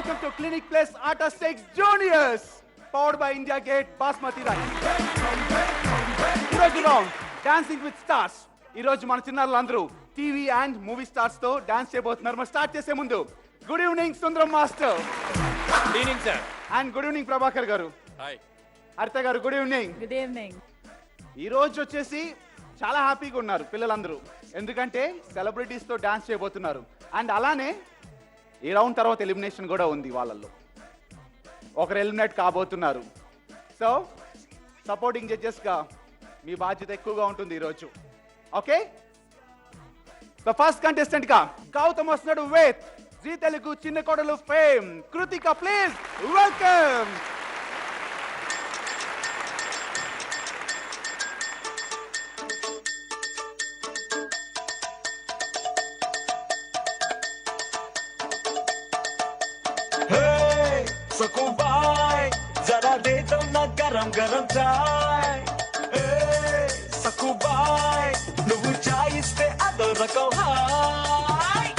welcome to Clinic Plus Arta Stakes Juniors, powered by India Gate Basmati Rice. ఈరోజు round dancing with stars. ఈరోజు మన చిన్నారులందరూ TV and movie stars తో dance చేయబోతున్నారు. మరి start చేసే ముందు good evening Sundaram master. Good evening sir. And good evening Prabhakar గారు. Hi. హరిత గారు గుడ్ ఈవినింగ్. Good evening. ఈ రోజు వచ్చేసి చాలా హ్యాపీగా ఉన్నారు పిల్లలందరూ, ఎందుకంటే సెలబ్రిటీస్ తో డాన్స్ చేయబోతున్నారు. అండ్ అలానే ఈ రౌండ్ తర్వాత ఎలిమినేషన్ కూడా ఉంది. వాళ్ళల్లో ఒకరు ఎలిమినేట్ కాబోతున్నారు. సో సపోర్టింగ్ జడ్జెస్ గా మీ బాధ్యత ఎక్కువగా ఉంటుంది ఈరోజు. ఓకే, ద ఫస్ట్ కంటెస్టెంట్ గా గౌతమ్ వస్తున్నాడు విత్ జీ తెలుగు చిన్న కోడలు fame Krithika. Please welcome. Sakubai जरा दे दो ना गरम गरम चाय. सकुबाई నువ్వు చాయ్ ఇస్తే అదో రకం హాయ్.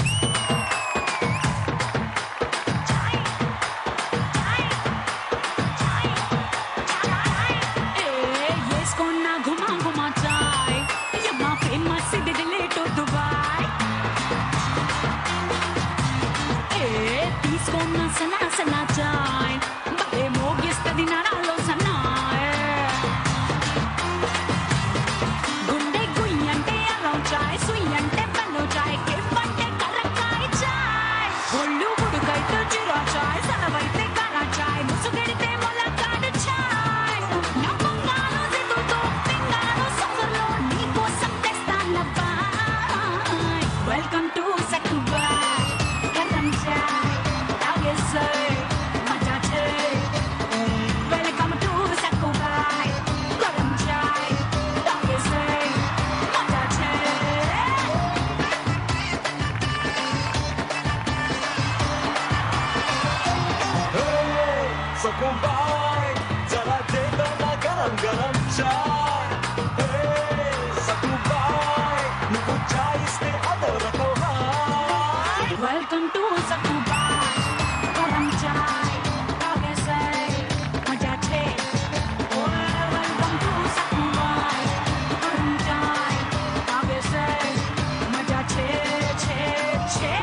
వేసుకున్న గుమా గుమా చాయ్ యమ్మా ఫేమస్ ఇది దిలేటో దుబాయ్. తీసుకున్న సనా సనా చాయ్ భలే మోగిస్తుంది నరాలో సన్నాయ్. గుండె గుయ్యి అంటే అరౌ చాయ్, సుయ్యి అంటే బెల్లో చాయ్, కెఫ్ అంటే కరక్కాయ్ చాయ్. ఒళ్ళు ఉడుకైతే జీరా చాయ్, సలవైతే కరా చాయ్, ముసుగెడితే ములక్కాడు చాయ్. నా బంగారు జిద్దుతో పింగారు సొగలో నీ కోసం తెస్తానబ్బాయ్. వెల్కమ్ టు సక్కుబాయ్ గరం చాయ్ తాగేసై మజా చేయి. వెల్కమ్ టు సక్కుబాయ్ గరం చాయ్ తాగేసై మజా చేయి. सकुबाई जरा दे दो ना गरम गरम चाय. सकुबाई నువ్వు చాయ్ ఇస్తే అదో రకం హాయ్. వెల్కమ్ టు సక్కుబాయ్ గరం చాయ్ తాగేసై మజా చేయి. వెల్కమ్ టు సక్కుబాయ్ గరం చాయ్ తాగేసై మజా చేయి చేయి చేయి.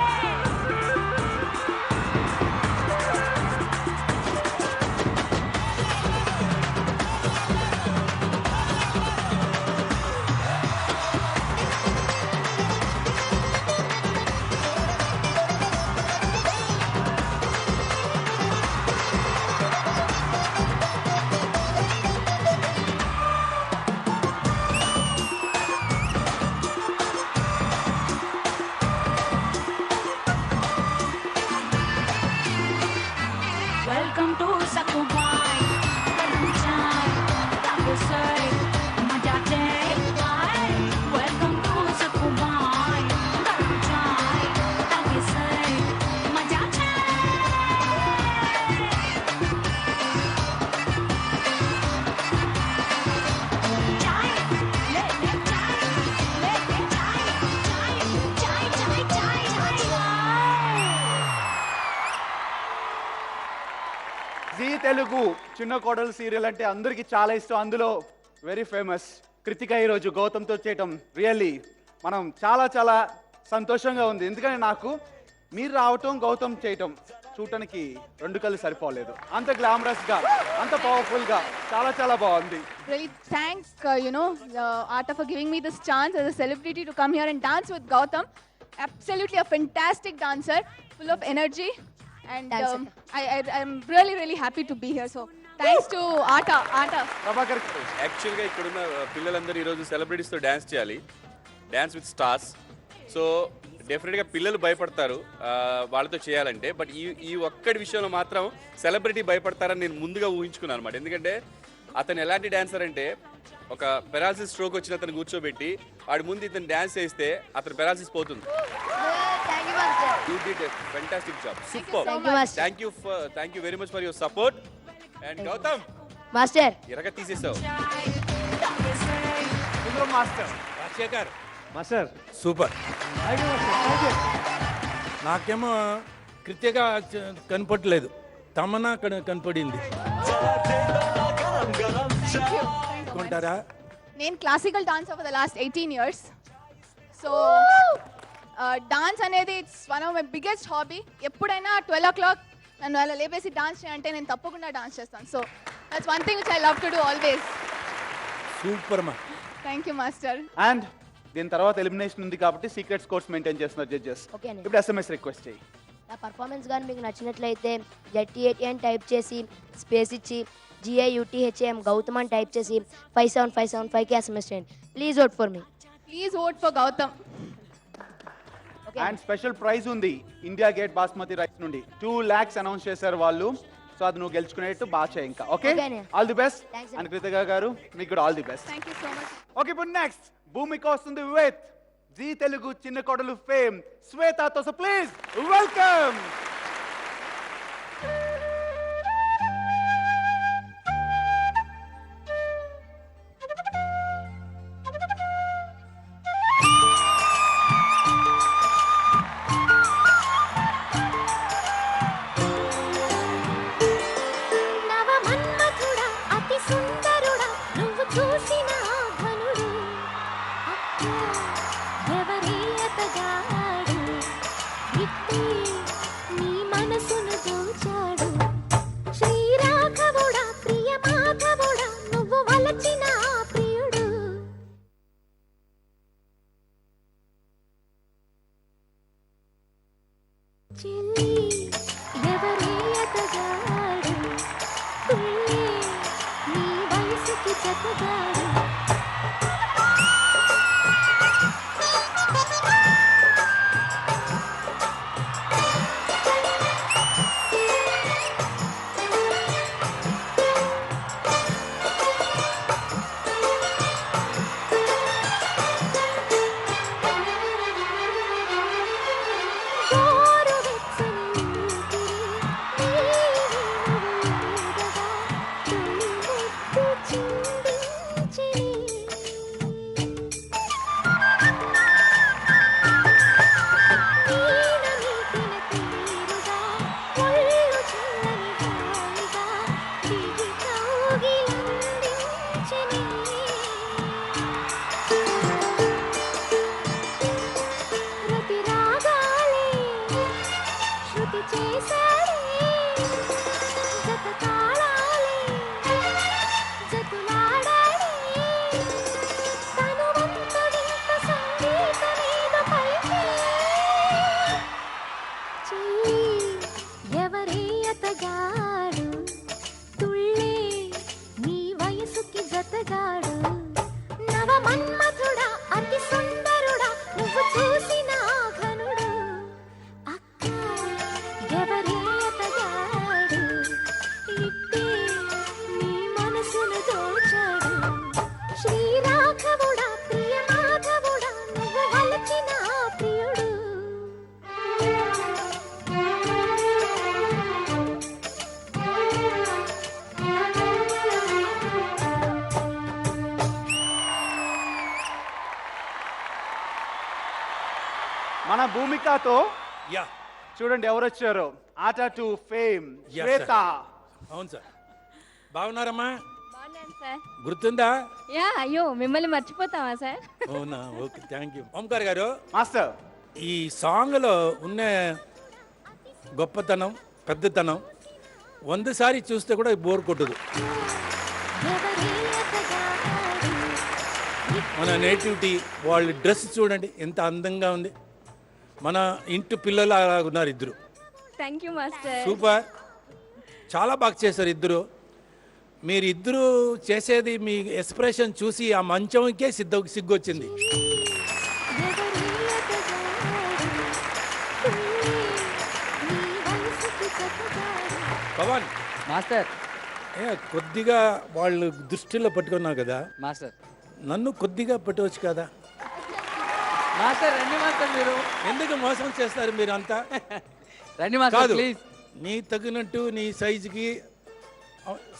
వెల్కమ్ టు సక్కుబాయ్ గరం చాయ్ తాగేసై మజా చేయి. వెల్కమ్ టు సక్కుబాయ్ గరం చాయ్ తాగేసై మజా చేయి. చాయ్ లే లే చాయ్ లే లే చాయ్ చాయ్ చాయ్ చాయ్ చాయ్. జీ తెలుగు చిన్న కోడలు సీరియల్ అంటే అందరికీ చాలా ఇష్టం. అందులో వెరీ ఫేమస్ కృతిక ఈరోజు గౌతమ్తో చేయటం రియల్లీ మనం చాలా చాలా సంతోషంగా ఉంది. ఎందుకంటే నాకు మీరు రావటం గౌతమ్ చేయటం చూడటానికి రెండు కళ్ళు సరిపోలేదు. అంత గ్లామరస్ గా అంత పవర్ఫుల్ గా చాలా చాలా బాగుంది. Really thank Arta for giving me this chance as a celebrity to come here and dance with Gautam. Absolutely a fantastic dancer, full of energy, and I'm really happy to be here. So thanks to Arta. Prabhakar యాక్చువల్గా ఇక్కడున్న పిల్లలందరూ ఈరోజు సెలబ్రిటీస్తో dance చేయాలి, dance with stars. So డెఫినెట్గా పిల్లలు భయపడతారు వాళ్ళతో చేయాలంటే. బట్ ఈ ఒక్కడి విషయంలో మాత్రం సెలబ్రిటీ భయపడతారని నేను ముందుగా ఊహించుకున్నాను అనమాట. ఎందుకంటే అతను ఎలాంటి డాన్సర్ అంటే ఒక పెరాలసిస్ స్ట్రోక్ వచ్చిన అతను కూర్చోబెట్టి వాడి ముందు ఇతను డాన్స్ చేస్తే అతను పెరాలసిస్ పోతుంది. You did a fantastic job. Super. Thank you very much for your support. And Gautam, master ఇరగ తీసేసావు. Sundaram master. Rajasekhar master super. నాకేమో కృత్యక కనపడలేదు, తమన్నా కనపడింది. అనుకుంటారా? నేను classical dancer for the last 18 years. So dance అనేది it's one of my biggest hobby. ఎప్పుడైనా 12 o'clock నన్ను అలా లేపేసి డాన్స్ చేయంటే నేను తప్పకుండా డాన్స్ చేస్తాను. So that's one thing which I love to do always. Super మా. Thank you master. అండ్ దీని తర్వాత ఎలిమినేషన్ ఉంది కాబట్టి సీక్రెట్ స్కోర్స్ మెయింటైన్ చేస్తున్నారు జడ్జెస్. ఓకే అండి. ఇప్పుడు ఎస్ఎంఎస్ రిక్వెస్ట్ చేయి. నా పర్ఫార్మెన్స్ కానీ మీకు నచ్చినట్లయితే జట్టి అని టైప్ చేసి స్పేస్ ఇచ్చి GIUTHAM గౌతమ్ అని టైప్ చేసి 57575కి SMS చేయండి. Please vote for me. Please vote for Gautam. And special prize ఉంది ఇండియా గేట్ బాస్మతి రైస్ నుండి 2 lakhs అనౌన్స్ చేశారు వాళ్ళు. సో అది నువ్వు గెలుచుకునేట్టు బాగా చేయి ఇంకా. ఓకే, Okay, అన్నయ్య. All the best. Thanks, and Krithika garu మీకు కూడా all the best. Thank you so much. Okay, ఇప్పుడు నెక్స్ట్ భూమిక వస్తుంది విత్ జీ తెలుగు చిన్న కొడలు ఫేమ్ శ్వేతతో. So please welcome. నవమన్మథుడా అతి సుందరుడా నువ్వు చూసిన ఘనుడు అబ్బో ఎవరే అతగాడు ఇట్టే నీ మనసును దోచాడు శ్రీరాఘవుడా ప్రియ మాధవుడా నువ్వు వలచిన ప్రియుడు చెల్లి ఎవరే అతగాడు తుళ్ళే నీ వయసుకి జతగాడు గోరు వెచ్చని ఊపిరి నీవేనుగా తొలి ముద్దు చిందించిని నీన మీటిన తీరుగా ఒళ్ళు చల్లని హాయిగా దిగి కౌగిలందించిని ప్రతి రాగాలే శృతి చేశాడే జత తాళాలే జతులాడాడే తనువంతుడింత సంగీతమేద పలికే చెల్లి ఎవరే అతగాడు తుళ్ళే నీ వయసుకి జతగాడు నవమన్మథుడా అతి సుందరుడా నువ్వు చూసిన ఘనుడు అక్క ఎవరే అతగాడు ఇట్టే నీ మనసును దోచాడు శ్రీరాఘవుడా ప్రియ మాధవుడా నువ్వు వలచిన ప్రియుడు మన భూమికతో యా, చూడండి ఎవరు వచ్చారు. ఆట టు ఫేమ్ Yes, శ్వేత. అవును సార్. బాగున్నారమ్మా? బాగున్నాను సార్. గుర్తుందా? యా, అయ్యో మిమ్మల్ని మర్చిపోతావా సార్? అవునా, ఓకే, థ్యాంక్ యూ. ఓంకార్ గారు, మాస్టర్ ఈ సాంగ్లో ఉన్న గొప్పతనం, పెద్దతనం 100 సారి చూస్తే కూడా బోర్ కొట్టదు. ఎవరే అతగాడు మన నేటివిటీ, వాళ్ళ డ్రెస్ చూడండి ఎంత అందంగా ఉంది. మన ఇంటి పిల్లలు అలా ఉన్నారు ఇద్దరు. Thank you master. సూపర్, చాలా బాగా చేశారు ఇద్దరు. మీరు ఇద్దరు చేసేది మీ ఎక్స్ప్రెషన్ చూసి ఆ మంచంకే సిగ్గు వచ్చింది. ఎవరే అతగాడు తుళ్ళే నీ వయసుకి జతగాడు పవన్ మాస్టర్. కొద్దిగా వాళ్ళు దృష్టిలో పట్టుకున్నావు కదా, మాస్టర్. నన్ను కొద్దిగా పెట్టవచ్చు కదా. మాస్టర్ రండి మాస్టర్, మీరు ఎందుకు మోసం చేస్తారు మీరు అంతా? రండి మాస్టర్ కాదు, ప్లీజ్. నీ తగినట్టు నీ సైజుకి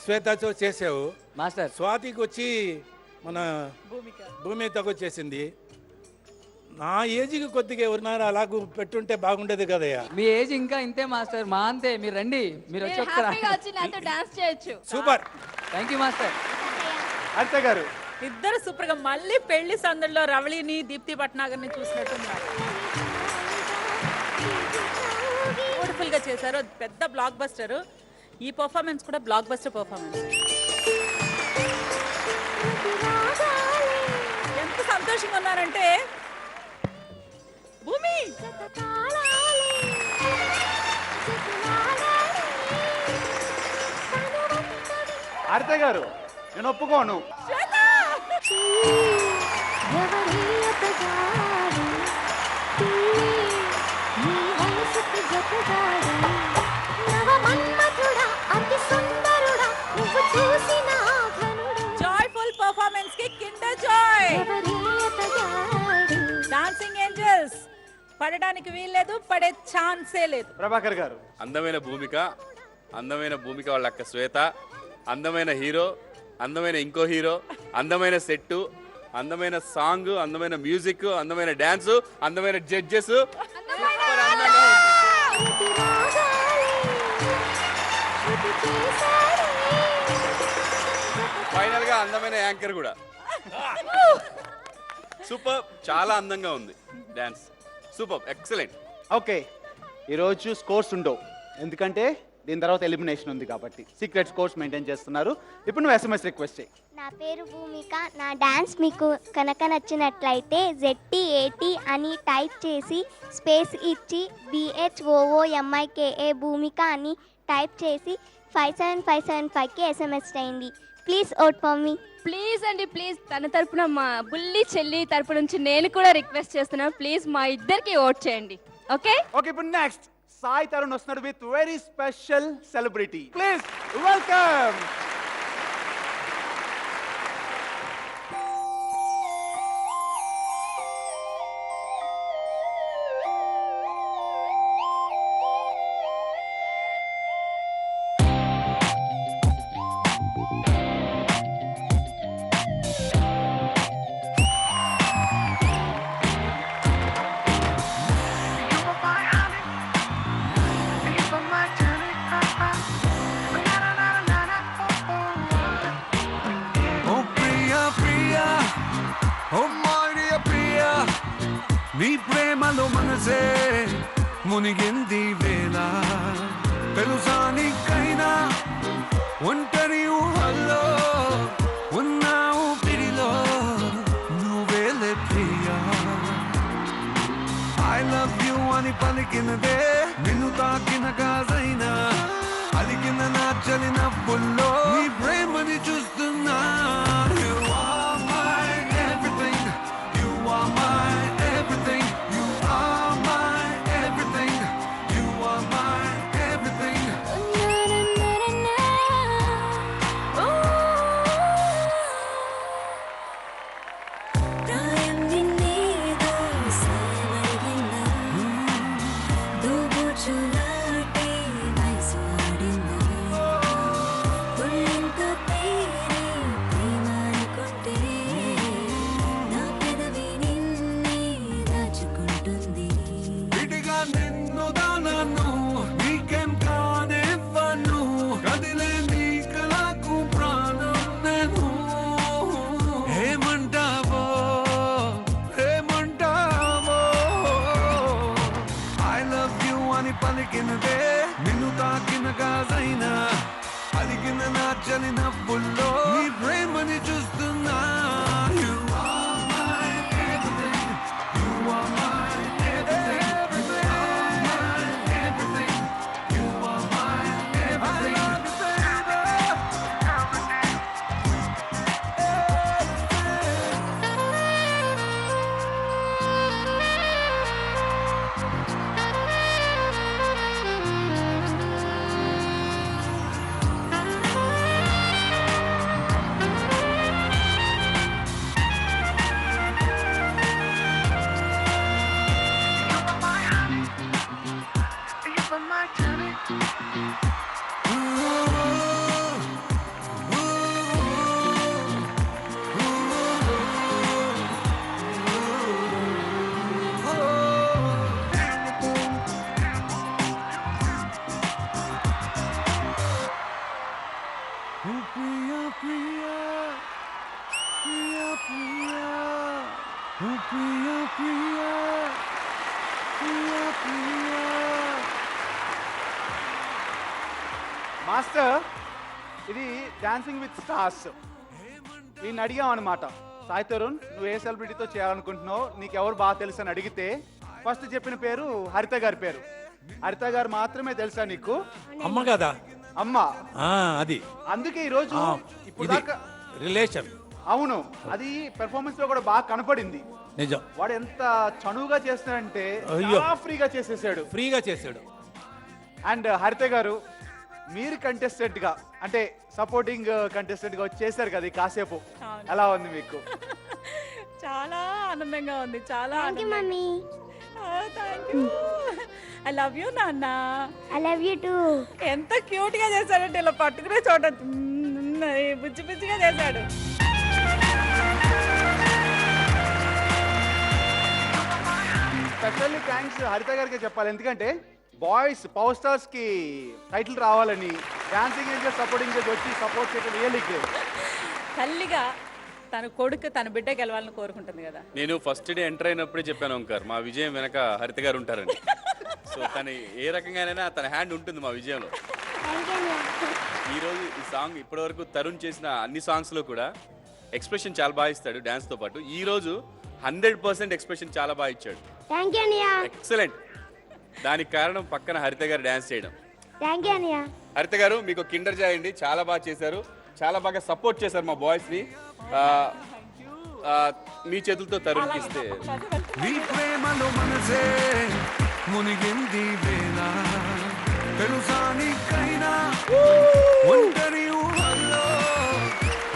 శ్వేతతో చేసావు. మాస్టర్ స్వాతికి వచ్చి మన భూమితకు చేసింది. నా ఏజ్కి కొద్దిగా ఎవరినారు అలాగూ పెట్టుంటే బాగుండేది కదయ్యా. మీ ఏజ్ ఇంకా ఇంతే మాస్టర్, మా అంతే. మీరు రండి, మీరు వచ్చి ఒకసారి. హ్యాపీగా వచ్చి నాతో డాన్స్ చేయొచ్చు. Super. Thank you master. Archa garu ఇద్దరు సూపర్ గా. మళ్ళీ పెళ్లి సందడిలో రవళిని దీప్తి భట్నాగర్ని చూసినట్టున్నారు. బ్యూటిఫుల్ గా చేశారు. పెద్ద బ్లాక్ బస్టర్. ఈ పర్ఫార్మెన్స్ కూడా బ్లాక్ బస్టర్ పర్ఫార్మెన్స్. ఎంత సంతోషంగా ఉన్నారంటే భూమి అర్చ గారు నేను ఒప్పుకోను. జాయ్ఫుల్ పర్ఫార్మెన్స్ కి కిండర్ జాయ్. డాన్సింగ్ ఏంజల్స్ పడడానికి వీల్లేదు, పడే ఛాన్సే లేదు. ప్రభాకర్ గారు అందమైన భూమిక వాళ్ళ అక్క శ్వేత, అందమైన హీరో, అందమైన ఇంకో హీరో, అందమైన సెట్టు, అందమైన సాంగ్, అందమైన మ్యూజిక్, అందమైన డ్యాన్స్, అందమైన జడ్జెస్. ఫైనల్ గా అందమైన యాంకర్ కూడా. సూపర్, చాలా అందంగా ఉంది డ్యాన్స్. Super, excellent. ఓకే, ఈరోజు స్కోర్స్ ఉండవు ఎందుకంటే దీని తర్వాత ఎలిమినేషన్ ఉంది కాబట్టి సీక్రెట్ స్కోర్స్ మెయింటైన్ చేస్తున్నారు. ఇప్పుడు నువ్వు SMS రిక్వెస్ట్ చేయి. నా పేరు భూమిక. నా డాన్స్ మీకు కనుక నచ్చినట్లయితే ZTAT అని టైప్ చేసి స్పేస్ ఇచ్చి BHOOMIKA భూమిక అని టైప్ చేసి 57575కి SMS చేయండి. Please vote for me. Please అండి, ప్లీజ్. తన తరపున మా బుల్లి చెల్లి తరపు నుంచి నేను కూడా రిక్వెస్ట్ చేస్తున్నాను. ప్లీజ్ మా ఇద్దరికి ఓట్ చేయండి. ఓకే ఓకే, ఇప్పుడు నెక్స్ట్ సాయి తరుణ్ వస్తున్నాడు with very special celebrity. Please welcome. నీ ప్రేమలో మనసే మునిగింది వేళ, తెలుసా నీకైనా ఒంటరి ఊహల్లో ఉన్నావు పిడిలో నువ్వేలే ప్రియా. ఐ లవ్ యూ అని పలికినదే నిన్ను తాకిన గాజైనా అలిగిన నా చలి నవ్వుల్లో నీ ప్రేమని చూస్తున్నా. You are my everything, you are my everything, you are my everything, you are my everything. విడిగా నిన్ను దానను నీకేం కానివ్వను, కదిలే నీ కళకు ప్రాణం నేను. ఏమంటావో ఏమంటావో ఐ లవ్ యూ అని పలికినదే నిన్ను తాకిన గాజైనా అలిగిన నా చలి నవ్వుల్లో నీ ప్రేమని చూస్తున్నా. You are my everything, you are my everything, you are my everything, you are my everything. I love you, master ఇది డాన్సింగ్ విత్ స్టార్స్. వీడిని అడిగాం అనమాట, సాయి తరుణ్ నువ్వు ఏ సెలబ్రిటీతో చేయాలనుకుంటున్నావు, నీకు ఎవరు బాగా తెలుసు అని అడిగితే ఫస్ట్ చెప్పిన పేరు హరిత గారి పేరు. హరిత గారు మాత్రమే తెలుసా నీకు? అమ్మ కదా. అమ్మ. అది అందుకే ఈరోజు ఇప్పుడు దాకా రిలేషన్. అవును, అది పెర్ఫార్మెన్స్ లో కూడా బాగా కనపడింది. నిజం. వాడు ఎంత చనువుగా చేస్తాడంటే అయ్యో. ఫ్రీగా చేసేసాడు. ఫ్రీగా చేశాడు. అండ్ హరిత గారు మీరు కంటెస్టెంట్ గా అంటే సపోర్టింగ్ కంటెస్టెంట్ గా చేశారు కదా ఈ కాసేపు, ఎలా ఉంది మీకు? చాలా ఆనందంగా ఉంది, చాలా మమ్మీ. ఐ లవ్ యూ నాన్న. I love you two. ఎంత క్యూట్ గా చేశాడంటే ఇలా పట్టుకునే చోట బుజ్జి బుజ్జిగా చేశాడు. స్పెషల్లీ థ్యాంక్స్ హరిత గారికి చెప్పాలి, ఎందుకంటే బాయ్స్ పవర్ స్టార్స్ కి టైటిల్ రావాలని డాన్సింగ్ ఏజ్ సపోర్టింగ్ ఏజ్ వచ్చి సపోర్ట్ చేయడం రియల్లీ గ్రేట్. తల్లిగా తన కొడుకు తన బిడ్డ గెలవాలని కోరుకుంటుంది కదా. నేను ఫస్ట్ డే ఎంటర్ అయినప్పుడే చెప్పాను ఓంకార్, మా విజయం వెనక హరిత గారు ఉంటారని. సో తను ఏ రకంగానైనా తన హ్యాండ్ ఉంటుంది మా విజయంలో. ఈరోజు ఈ సాంగ్ ఇప్పటివరకు తరుణ్ చేసిన అన్ని సాంగ్స్లో కూడా ఎక్స్ప్రెషన్ చాలా బాగా ఇస్తాడు డ్యాన్స్తో పాటు. ఈరోజు 100% ఎక్స్ప్రెషన్ చాలా బాగా ఇచ్చాడు. ఎక్సలెంట్. దానికి కారణం పక్కన హరిత గారు డాన్స్ చేయడం. హరిత గారు మీకు కిండర్ జాయ్ అండి, చాలా బాగా చేశారు, చాలా బాగా సపోర్ట్ చేశారు మా బాయ్స్ ని. మీ చేతులతో తరుణ్ ఇస్తే. నీ ప్రేమలో మనసే మునిగింది వేళ తెలుసా నీకైనా ఒంటరి ఊహల్లో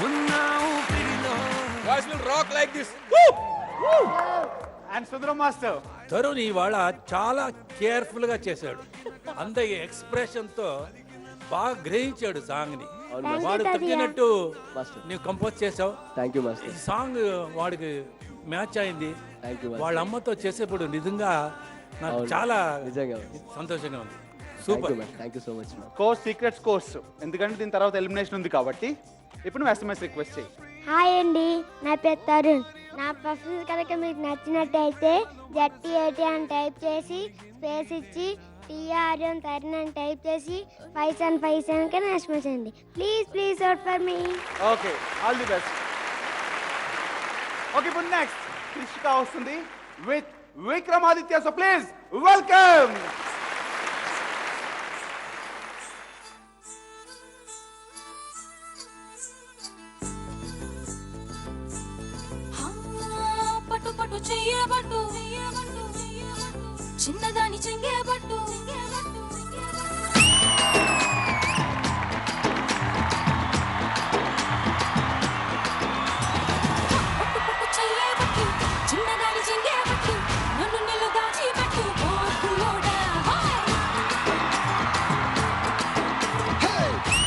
ఉన్నావు పిరిలో. Boys will rock like this. And Sundaram master Tarun ఇవాళ చాలా కేర్ఫుల్ గా చేశాడు. అంత ఎక్స్ప్రెషన్ తో బాగా గ్రహించాడు సాంగ్ ని. వాడు తగ్గినట్టు నీవు కంపోజ్ చేసావు. ఈ సాంగ్ వాడికి మ్యాచ్ అయింది. వాళ్ళ అమ్మతో చేసేప్పుడు నిజంగా నాకు చాలా సంతోషంగా ఉంది. సూపర్. కోర్స్ సీక్రెట్స్ కోర్స్, ఎందుకంటే దీని తర్వాత ఎలిమినేషన్ ఉంది కాబట్టి ఇప్పుడు నువ్వు SMS రిక్వెస్ట్ చేయి. హాయ్ అండి, నా పేరు తరుణ్. నా పర్ఫార్మెన్స్ కనుక మీకు నచ్చినట్టయితే ZT80 అని టైప్ చేసి స్పేస్ ఇచ్చి TRN తరుణ్ అని టైప్ చేసి 5757 కి SMS చేయండి. Please vote for me. Okay, all the best. Okay, ఇప్పుడు నెక్స్ట్ కృష్ణ వస్తుంది with Vikramaditya. So please welcome. పట్టు పట్టు చెయ్యబట్టు చిన్నదాని చెంగేబట్టు పట్టు పట్టు చెయ్యబట్టు చిన్నదాని చెంగేబట్టు నన్ను నిలు దాచిబట్టు ఓకులోడా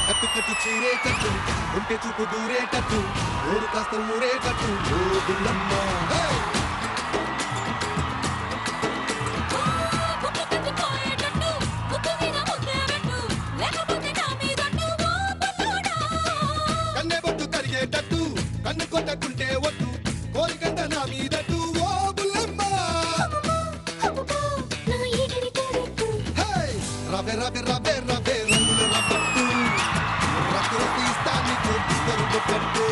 కట్టు కట్టు చీరే కట్టు ఉంటే చూపు దూరేటట్టు ఊరు కాస్త ఊరేటట్టు ఓ గుల్లమ్మ. కన్నె బొట్టు కరిగేటట్టు కన్ను కొట్టకుంటే ఒట్టు కోరికంట నా మీదట్టు ఓ గుల్లమ్మ. రవే రవే రవే రవే రంగుల రబ్బట్టు రక్కు తీస్తా నీకు పరుగు పట్టు.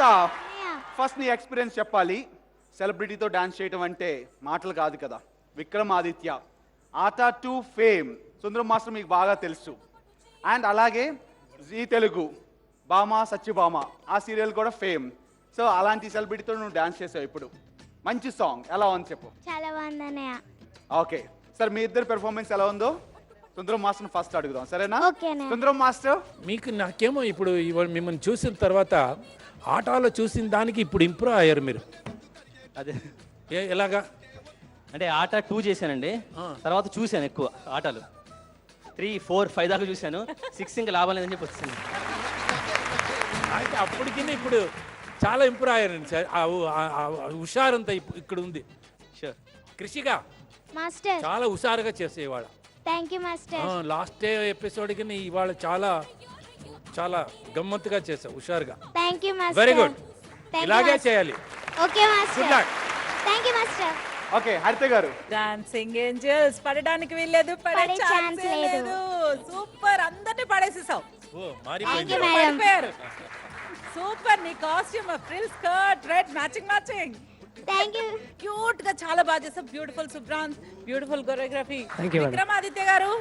అనిత, ఫస్ట్ నీ ఎక్స్పీరియన్స్ చెప్పాలి. సెలబ్రిటీతో డాన్స్ చేయడం అంటే మాటలు కాదు కదా. విక్రమాదిత్య, ఆటా 2 ఫేమ్, సుందరం మాస్టర్ మీకు బాగా తెలుసు. అండ్ అలాగే జీ తెలుగు భామ సత్యభామ, ఆ సీరియల్ కూడా ఫేమ్. సో అలాంటి సెలబ్రిటీతో నువ్వు డాన్స్ చేసావు. ఇప్పుడు మంచి సాంగ్ ఎలా ఉంది చెప్పు. చాలా బాగుంది అన్నయ్య. ఓకే సార్, మీ ఇద్దరు పెర్ఫార్మెన్స్ ఎలా ఉందో సుందరం మాస్టర్ ఫస్ట్ అడుగుదాం, సరేనా? ఓకేనా. సుందరం మాస్టర్, నాకేమో ఇప్పుడు ఇవాళ మిమ్మల్ని చూసిన తర్వాత ఆటలో చూసిన దానికి ఇప్పుడు ఇంప్రూవ్ అయ్యారు మీరు. అదే ఎలాగా అంటే ఆట 2 చేశానండి, తర్వాత చూశాను ఎక్కువ ఆటలు 3, 4, 5 దాకా చూశాను. 6 ఇంకా లాభం లేదని చెప్పి వచ్చాను. అయితే అప్పటికి ఇప్పుడు చాలా ఇంప్రూవ్ అయ్యారండి సార్. ఆ హుషారంతా ఇక్కడ ఉంది. షూర్. కృషిగా మాస్టర్ చాలా హుషారుగా చేసేవాడు. Thank you master. లాస్ట్ ఎపిసోడ్కి ఇవాళ చాలా చాలా గమ్మత్తుగా చేసావు, హుషారుగా. Thank you master. Very good, ఇలాగే చేయాలి. Okay master. Good luck. Thank you master. Okay హరిత గారు. డాన్సింగ్ ఏంజల్స్, పడడానికి వీల్లేదు, పడే ఛాన్స్ లేదు. సూపర్, అందరినీ పడేసేసావు. Thank you madam. పడిపోయారు. సూపర్, నీ costume frill skirt red matching. Thank you. Cute గా చాలా బాగా చేసావు. బ్యూటిఫుల్ సుబ్రాన్స్, beautiful choreography. Vikramaditya garu,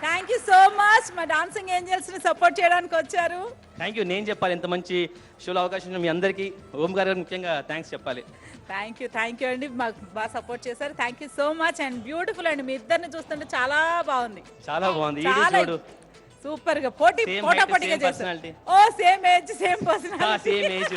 thank you so much. మా డాన్సింగ్ ఏంజల్స్ ని సపోర్ట్ చేయడానికి వచ్చారు. Thank you. నేను చెప్పాలి, ఇంత మంచి షోలో అవకాశం ఇచ్చిన మీ అందరికీ, ఓం గారు ముఖ్యంగా థ్యాంక్స్ చెప్పాలి. థ్యాంక్ యూ అండి, మాకు బాగా సపోర్ట్ చేశారు. Thank you so much. And beautiful అండి, మీ ఇద్దరిని చూస్తుంటే చాలా బాగుంది. చాలా బాగుంది. సూపర్ గా పోటాపోటీగా చేశారు. ఓ same age same personality. Same age.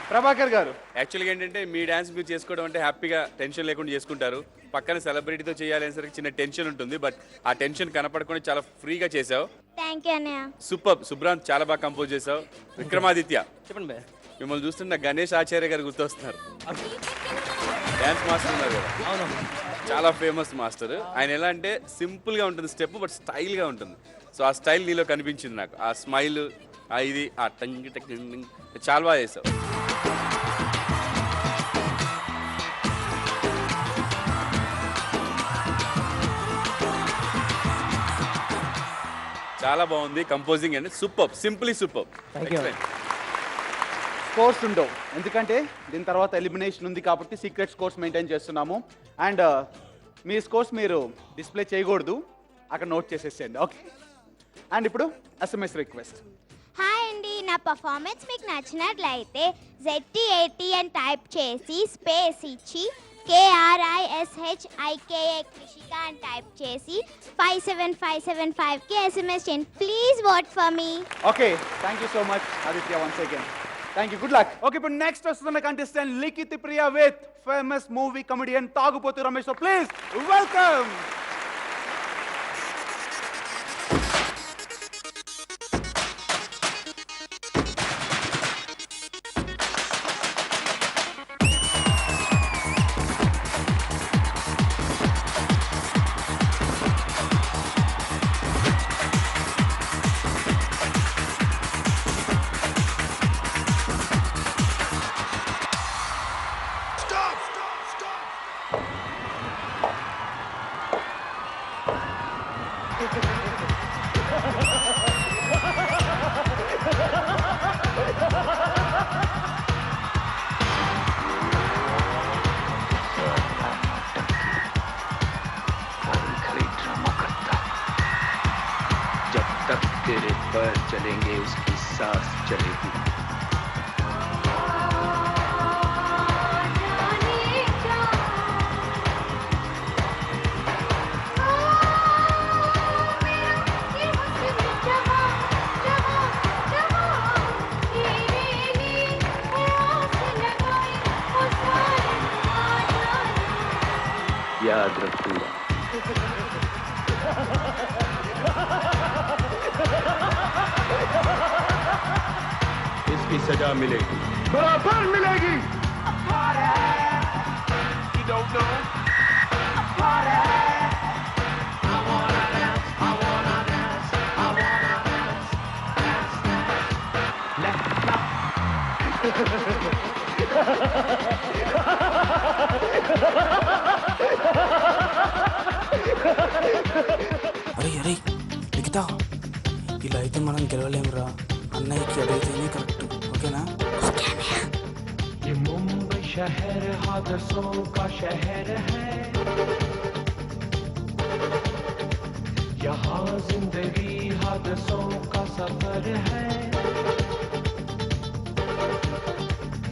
Prabhakar garu, యాక్చువల్గా ఏంటంటే మీ డ్యాన్స్ మీరు చేసుకోవడం అంటే హ్యాపీగా టెన్షన్ లేకుండా చేసుకుంటారు. పక్కన సెలబ్రిటీతో చేయాలనేసరికి చిన్న టెన్షన్ ఉంటుంది, బట్ ఆ టెన్షన్ కనపడకుండా చాలా ఫ్రీగా చేసావు. థ్యాంక్ యూ అన్నయ్య. సూపర్. సుబ్రాంత్ చాలా బాగా కంపోజ్ చేసావు. విక్రమాదిత్య, చెప్పండి బాయ్. మిమ్మల్ని చూస్తుంటే గణేష్ ఆచార్య గారు గుర్తొస్తున్నారు. డ్యాన్స్ మాస్టర్ ఉన్నారు కదా, అవును, చాలా ఫేమస్ మాస్టర్. ఆయన ఎలా అంటే సింపుల్గా ఉంటుంది స్టెప్, బట్ స్టైల్గా ఉంటుంది. సో ఆ స్టైల్ నీలో కనిపించింది నాకు. ఆ స్మైల్, ఆ ఇది, ఆ టంగ్ టంగ్ చాలా బాగా చేసావు. చాలా బాగుంది కంపోజింగ్ అండి. Super, simply super. స్కోర్స్ ఉండవు, ఎందుకంటే దీని తర్వాత ఎలిమినేషన్ ఉంది కాబట్టి సీక్రెట్ స్కోర్స్ మెయింటైన్ చేస్తున్నాము. అండ్ మీ స్కోర్స్ మీరు డిస్ప్లే చేయకూడదు, అక్కడ నోట్ చేసేసేయండి. ఓకే. అండ్ ఇప్పుడు SMS రిక్వెస్ట్. హాయ్ అండి, నా పర్ఫార్మెన్స్ మీకు నచ్చినట్లయితే ZT80 అని టైప్ చేసి స్పేస్ ఇచ్చి KRISHIKA కృషిక అని టైప్ చేసి 57575కి SMS చేయండి. Please vote for me. Okay, thank you so much Aditya, once again thank you, good luck. Okay, ఇప్పుడు నెక్స్ట్ వస్తున్న contestant Likhith Priya with famous movie comedian Tagubothu Ramesh. Please welcome. तेरे पर चलेंगे उसकी सांस चलेगी. याद रखूंगा. इसकी सजा मिलेगी, बराबर मिलेगी. You don't know. అరే అరే మిగతా ఇలా అయితే మనం గెలవలేమురా. అన్నయ్యకి అదైతే शहर हादसों का शहर है, यहाँ जिंदगी हादसों का सफर है,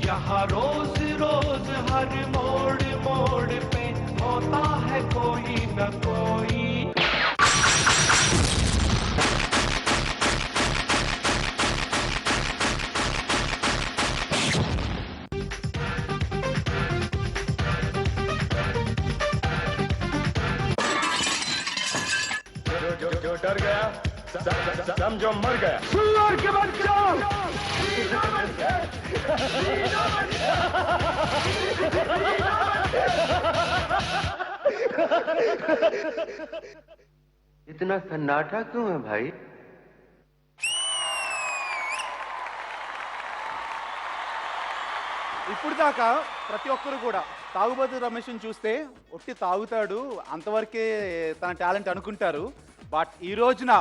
यहाँ रोज रोज हर मोड़ मोड़ पे होता है कोई न कोई। जो डर गया समझो मर गया। सुअर के बच्चों, इतना सन्नाटा क्यों है भाई? ఇప్పుడు దాకా ప్రతి ఒక్కరు కూడా తాగుబోతు రమేష్ని చూస్తే ఒట్టి తాగుతాడు అంతవరకే తన టాలెంట్ అనుకుంటారు. బట్ ఈ రోజున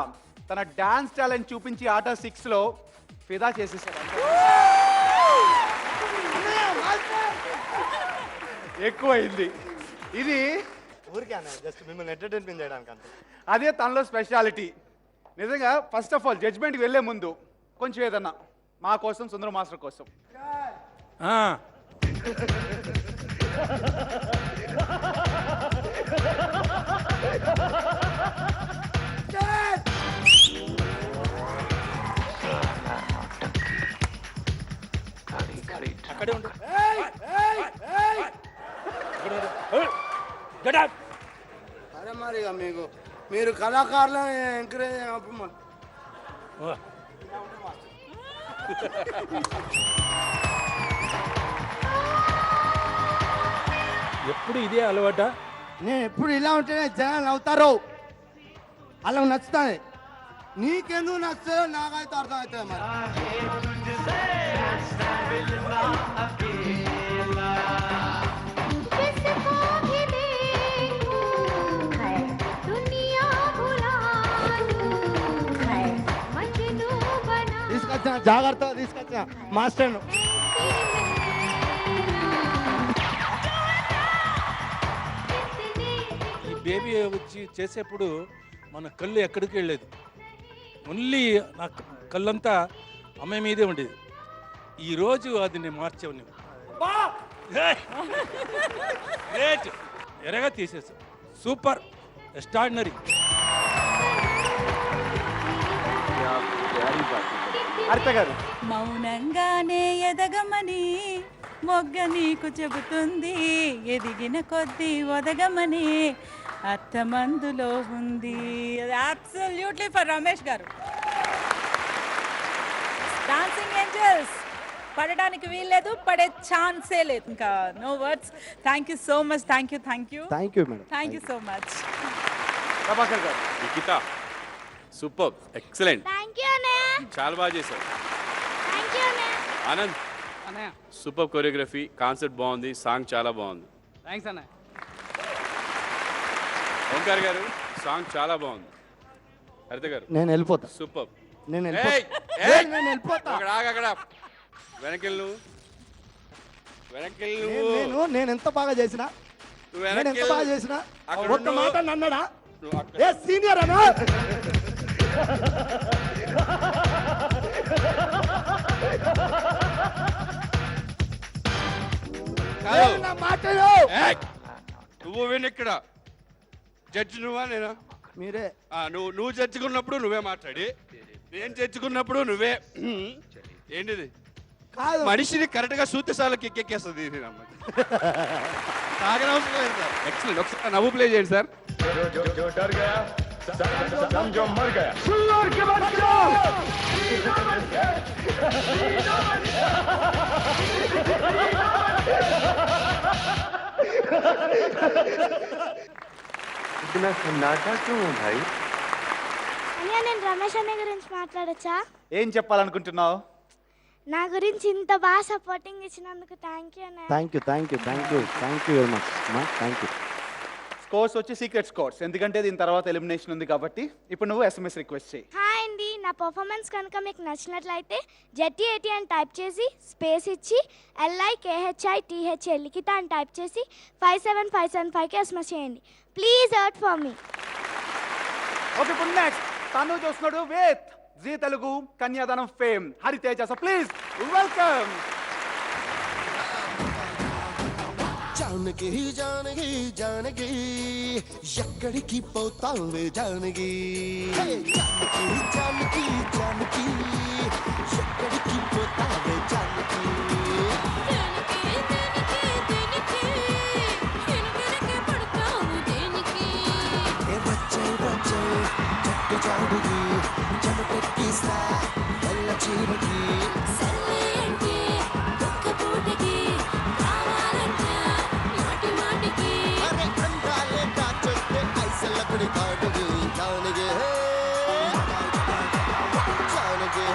తన డాన్స్ టాలెంట్ చూపించి ఆట 6లో ఫిదా చేసేసాడు. ఎక్కువైంది ఇది. ఊరికే జస్ట్ మిమ్మల్ని ఎంటర్టైన్మెంట్ చేయడానికి అంతే. అదే తనలో స్పెషాలిటీ. నిజంగా ఫస్ట్ ఆఫ్ ఆల్ జడ్జ్మెంట్కి వెళ్ళే ముందు కొంచెం ఏదన్నా మా కోసం, సుందర మాస్టర్ కోసం అక్కడే ఉండు. అరే మరి ఇక మీరు కళాకారులను ఎంకరేజ్ ఎప్పుడు ఇదే అలవాట? నేను ఎప్పుడు ఇలా ఉంటేనే జనాలు నవ్వుతారు, అలా నచ్చుతాయి. నీకెందుకు నచ్చుతుందో నాకైతే అర్థం అవుతుంది మరి. తీసుకొచ్చిన జాగ్రత్తగా తీసుకొచ్చిన మాస్టర్ను. ఈ బేబీ వచ్చి చేసేప్పుడు మన కళ్ళు ఎక్కడికి వెళ్ళేది, ఓన్లీ నా కళ్ళంతా అమ్మాయి మీదే ఉండేది. ఈరోజు అది నేను మార్చావు నువ్వు. గ్రేట్, ఎరగా తీసేసావు. Super, extraordinary. హరిత గారు, మౌనంగానే ఎదగమని మొగ్గ నీకు చెబుతుంది, ఎదిగిన కొద్దీ ఒదగమని అర్థమందులో ఉంది. అబ్సల్యూట్లీ ఫర్ రమేష్ గారు. డాన్సింగ్ ఏంజల్స్ పడడానికి వీల్లేదు, పడే ఛాన్సే లేదు. ఇంకా no words. Thank you so much. Thank you madam. Thank you so much. Prabhakar garu. Nikhita super, excellent, చాలా బాగా చేశారు. ఆనంద్ అన్నయ్య సూపర్ కొరియోగ్రఫీ, కాన్సెప్ట్ బాగుంది, సాంగ్ చాలా బాగుంది. థ్యాంక్స్ అన్నయ్య. ఓంకార్ గారు సాంగ్ చాలా బాగుంది. హరిత గారు నేను వెళ్ళిపోతా. సూపర్. నేను వెళ్ళిపోతా. అక్కడ వెనక్కి నేను ఎంత బాగా చేసినా, నేను ఎంత బాగా చేసినా ఒక్క మాట నన్నడా ఏ సీనియర్ అనా? మాటలు నువ్వు వినిక్కడ జడ్జి నువ్వా నేనా? మీరే. నువ్వు జడ్జికున్నప్పుడు నువ్వే మాట్లాడి, నేను జడ్జికున్నప్పుడు నువ్వే ఏంటిది కాదు. మనిషిని కరెక్ట్ గా సూత్రశాలకి ఎక్కేస్తుంది. ఎక్సలెంట్. ఒకసారి నవ్వు ప్లే చేయండి సార్. इतना सन्नाटा क्यों है भाई? అన్నయ్య నేను రమేష్ అన్నయ్య గురించి మాట్లాడచ్చా? ఏం చెప్పాలనుకుంటున్నావు? నా గురించి ఇంత బాగా సపోర్టింగ్ ఇచ్చినందుకు థ్యాంక్ యూ అన్నయ్య. Thank you very much. Thank you. Scores వచ్చి సీక్రెట్ స్కోర్స్, ఎందుకంటే దీని తర్వాత ఎలిమినేషన్ ఉంది కాబట్టి. ఇప్పుడు నువ్వు SMS రిక్వెస్ట్ చేయి. హాయ్ అండి. నా పర్ఫార్మెన్స్ కనుక మీకు నచ్చినట్లయితే ZT80 అని టైప్ చేసి స్పేస్ ఇచ్చి LIKHITHA లిఖిత అని టైప్ చేసి 57575కి SMS చేయండి. Please vote for me. Okay, ఇప్పుడు నెక్స్ట్ తను చూస్తున్నాడు విత్ జీ తెలుగు కన్యాదానం fame Hariteja. So please welcome. Janaki Janaki Janaki ఎక్కడికి పోతావే జానకి, జానకి జానకి జానకి ఎక్కడికి పోతావే జానకి. వచ్చే వచ్చే చెట్టు చాడుకి చెమటెక్కిస్తా వెళ్ళ చీరకి. అరే అందాలే దాచొస్తే ఐసల్లకుడి కాడుకి జానకి జానకి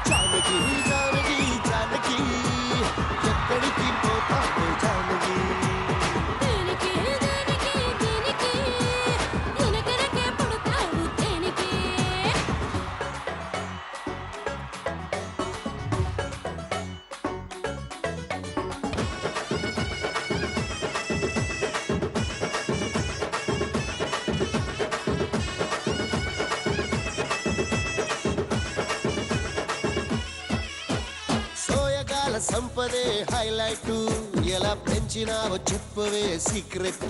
జానకి జానకి జానకి ఎక్కడికి పోతావు జానకి. సోయగాల సంపదే హైలైట్, ఎలా పెంచినావో చెప్పవే సీక్రెట్.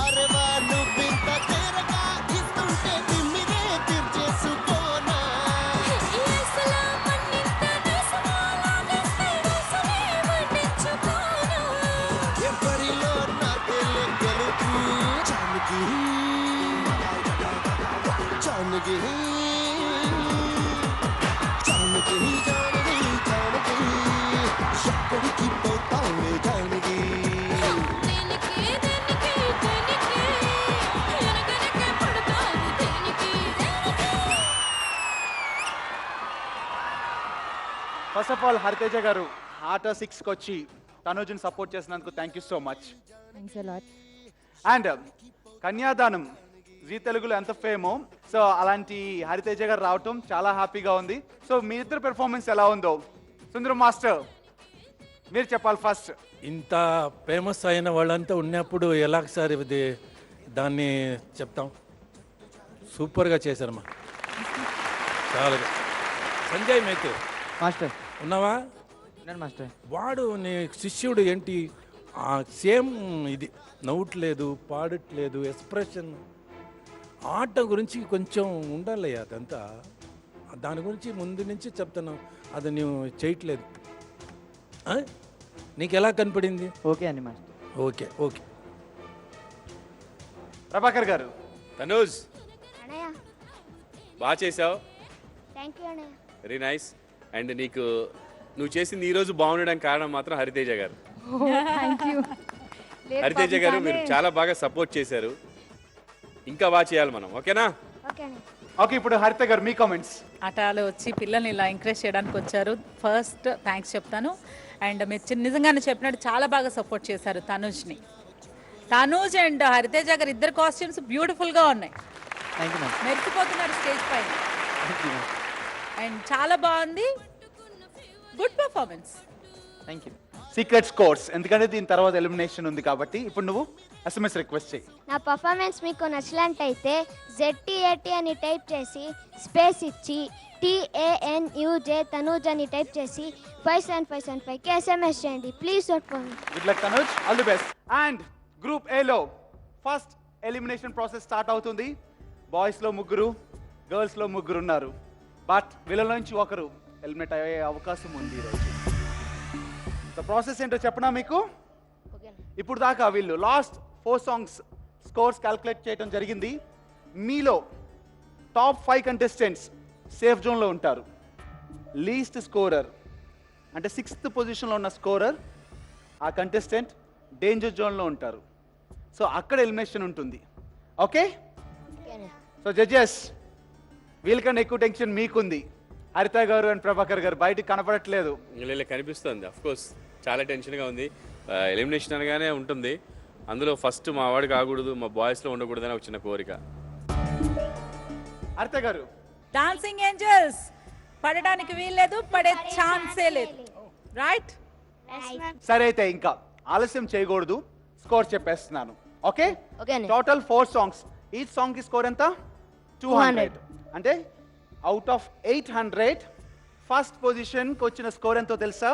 అరెవా నువ్వింత తేరగా ఇస్తుంటే తిమ్మిరే తీర్చేసుకోనా. ఎవరిలో నా తెలి గెలుపు జానకి జానకి జానకి జానకి జానకి ఎక్కడికి పోతావే Janaki. First of all Hariteja garu ఆట 6కి వచ్చి తనుజుని సపోర్ట్ చేసినందుకు thank you so much. And Kanyadanam Zee తెలుగులో ఎంత ఫేమో, సో అలాంటి హరితేజ గారు రావటం చాలా హ్యాపీగా ఉంది. సో మీ ఇద్దరు పెర్ఫార్మెన్స్ ఎలా ఉందో సుందరం మాస్టర్ మీరు చెప్పాలి ఫస్ట్. ఇంత ఫేమస్ అయిన వాళ్ళంతా ఉన్నప్పుడు ఎలా సార్ ఇది దాన్ని చెప్తాం. సూపర్గా చేశారమ్మా, చాలా. సంజయ్ మేతే మాస్టర్ ఉన్నావా? మాస్టర్ వాడు నీ శిష్యుడు ఏంటి సేమ్ ఇది నవ్వట్లేదు, పాడట్లేదు, ఎక్స్ప్రెషన్. ఆట గురించి కొంచెం ఉండాలి, అదంతా దాని గురించి ముందు నుంచి చెప్తున్నావు, అది నువ్వు చేయట్లేదు. నీకు ఎలా కనపడింది? ఓకే అండి మాస్టర్. Okay okay. ప్రభాకర్ గారు. తనూజ్ అన్నయ్య బాగా చేసావు, థ్యాంక్ యూ అన్నయ్య. Very nice. అండ్ నీకు నువ్వు చేసింది ఈ రోజు బాగుండడానికి కారణం మాత్రం హరితేజ గారు. హరితేజ గారు మీరు చాలా బాగా సపోర్ట్ చేశారు, ఇంకా బాగా చేయాలి మనం. ఓకేనా? ఓకే అన్నయ్య. ఓకే, ఇప్పుడు హరిత గారు మీ కామెంట్స్. ఆటలు వచ్చి పిల్లల్ని ఇలా ఎంకరేజ్ చేయడానికి వచ్చారు. ఫస్ట్ థ్యాంక్స్ చెప్తాను. అండ్ మీరు నిజంగానే చెప్పినట్టు చాలా బాగా సపోర్ట్ చేశారు తనుజ్ని. తనుజ్ అండ్ హరితేజ గారు ఇద్దరు కాస్ట్యూమ్స్ బ్యూటిఫుల్గా ఉన్నాయి, మెరిసిపోతున్నారు స్టేజ్ పైన. అండ్ చాలా బాగుంది, good performance. Thank you. Secret scores, ఎందుకంటే దీని తర్వాత ఎలిమినేషన్ ఉంది కాబట్టి ఇప్పుడు నువ్వు SMS రిక్వెస్ట్ చేయి. నా పర్ఫార్మెన్స్ మీకు నచ్చినట్టయితే ZT80 అని టైప్ చేసి స్పేస్ ఇచ్చి TANUJ తనూజ్ అని టైప్ చేసి 57575కి SMS చేయండి. Please vote for me. Good luck Tanuj, all the best. And group ఏలో ఫస్ట్ ఎలిమినేషన్ ప్రాసెస్ స్టార్ట్ అవుతుంది. బాయ్స్లో 3, గర్ల్స్లో 3 ఉన్నారు. బట్ వీళ్ళ నుంచి ఒకరు ఎలిమినేట్ అయ్యే అవకాశం ఉంది ఈరోజు. సో ప్రాసెస్ ఏంటో చెప్పనా మీకు? ఇప్పుడు దాకా వీళ్ళు లాస్ట్ 4 సాంగ్స్ స్కోర్స్ క్యాల్కులేట్ చేయడం జరిగింది. మీలో టాప్ 5 కంటెస్టెంట్స్ సేఫ్ జోన్లో ఉంటారు. లీస్ట్ స్కోరర్ అంటే 6th పొజిషన్లో ఉన్న స్కోరర్ ఆ కంటెస్టెంట్ డేంజర్ జోన్లో ఉంటారు. సో అక్కడ ఎలిమినేషన్ ఉంటుంది. ఓకే? సో జడ్జెస్, వీళ్ళకన్నా ఎక్కువ టెన్షన్ మీకుంది. హరిత గారు అండ్ ప్రభాకర్ గారు బయటికి కనపడట్లేదు. ఇలా కనిపిస్తుంది. అఫ్ కోర్స్ చాలా టెన్షన్గా ఉంది. ఎలిమినేషన్ అనగానే ఉంటుంది. అందులో ఫస్ట్ మా వాడు కాకూడదు, మా బాయ్స్లో ఉండకూడదని ఒక చిన్న కోరిక. హరిత గారు, డాన్సింగ్ ఏంజల్స్ పడడానికి వీల్లేదు, పడే ఛాన్సే లేదు. రైట్? సరే అయితే ఇంకా ఆలస్యం చేయకూడదు, స్కోర్ చెప్పేస్తున్నాను. ఓకే? ఓకే అండి. Total 4 songs. ఈచ్ సాంగ్ కి స్కోర్ ఎంత? 200. అంటే అవుట్ ఆఫ్ 800 ఫస్ట్ పొజిషన్కి వచ్చిన స్కోర్ ఎంతో తెలుసా?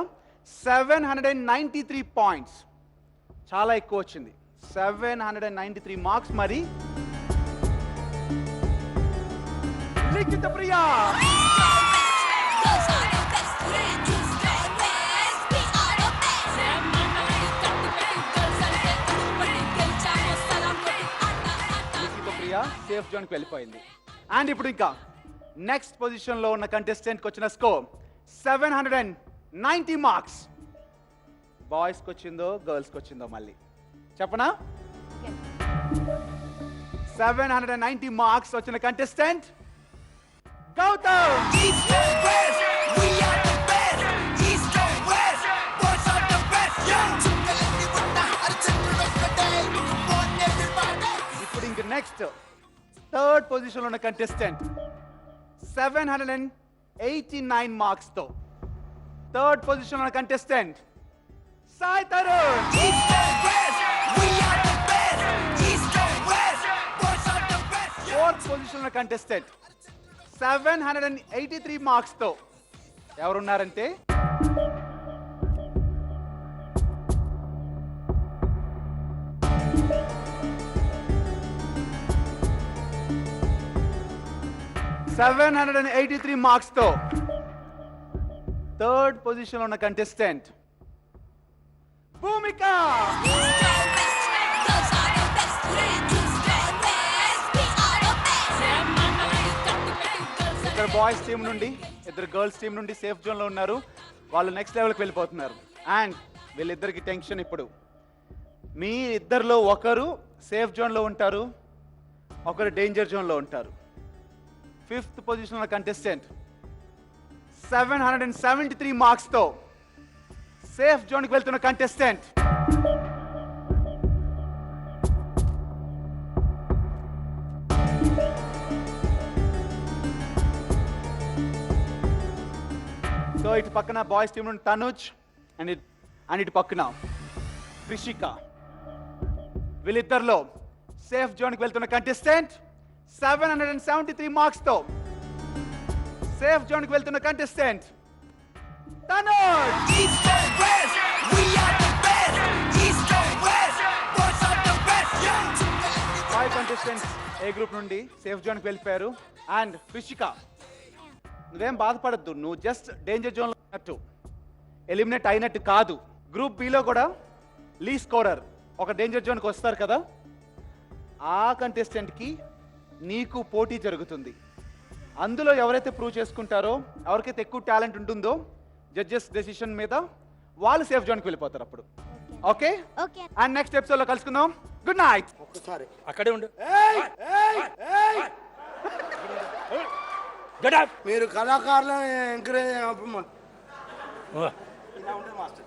793 పాయింట్స్. చాలా ఎక్కువ వచ్చింది. 793 మార్క్స్. మరి లిఖిత ప్రియా సేఫ్ జోన్కి వెళ్ళిపోయింది. అండ్ ఇప్పుడు ఇంకా నెక్స్ట్ పొజిషన్లో ఉన్న కంటెస్టెంట్కి వచ్చిన స్కోర్ 790 మార్క్స్. బాయ్స్కి వచ్చిందో గర్ల్స్కి వచ్చిందో మళ్ళీ చెప్పనా? 790 మార్క్స్ వచ్చిన కంటెస్టెంట్ గౌతమ్. ఇప్పుడు ఇంక నెక్స్ట్ థర్డ్ పొజిషన్ లో ఉన్న కంటెస్టెంట్ 789 మార్క్స్ తో థర్డ్ పొజిషన్ లో ఉన్న contestant Sai Tarun. Fourth position లో కంటెస్టెంట్ 783 మార్క్స్ తో ఎవరున్నారంటే మార్క్స్ తో థర్డ్ పొజిషన్ లో ఉన్న కంటెస్టెంట్ భూమిక. ఇద్దరు బాయ్స్ టీం నుండి, ఇద్దరు గర్ల్స్ టీం నుండి సేఫ్ జోన్ లో ఉన్నారు. వాళ్ళు నెక్స్ట్ లెవెల్కి వెళ్ళిపోతున్నారు. అండ్ వీళ్ళిద్దరికి టెన్షన్ ఇప్పుడు. మీ ఇద్దరిలో ఒకరు సేఫ్ జోన్ లో ఉంటారు, ఒకరు డేంజర్ జోన్ లో ఉంటారు. ఫిఫ్త్ పొజిషన్ ఉన్న కంటెస్టెంట్ 773 మార్క్స్ తో సేఫ్ జోన్కి వెళ్తున్న కంటెస్టెంట్ సో ఇటు పక్కన బాయ్స్ టీం నుండి తనుజ్ అండ్ ఇటు పక్కన కృషిక. వీళ్ళిద్దరిలో సేఫ్ జోన్కి వెళ్తున్న కంటెస్టెంట్ 773 మార్క్స్ తో సేఫ్ జోన్కి వెళ్తున్న కంటెస్టెంట్ తనుజ్. 5 కంటెస్టెంట్స్ ఏ గ్రూప్ నుండి సేఫ్ జోన్కి వెళ్ళిపోయారు. అండ్ కృషిక, నువ్వేం బాధపడద్దు, నువ్వు జస్ట్ డేంజర్ జోన్లో ఉన్నట్టు, ఎలిమినేట్ అయినట్టు కాదు. గ్రూప్ బిలో కూడా లీ స్కోరర్ ఒక డేంజర్ జోన్కి వస్తారు కదా, ఆ కంటెస్టెంట్కి నీకు పోటీ జరుగుతుంది. అందులో ఎవరైతే ప్రూవ్ చేసుకుంటారో, ఎవరికైతే ఎక్కువ టాలెంట్ ఉంటుందో జడ్జెస్ డెసిషన్ మీద వాళ్ళు సేఫ్ జోన్కి వెళ్ళిపోతారు అప్పుడు. ఓకే? అండ్ నెక్స్ట్ ఎపిసోడ్ లో కలుసుకుందాం. Good night. ఒక్కసారి అక్కడే ఉండు. మీరు కళాకారులను ఎంకరేజ్ మాస్టర్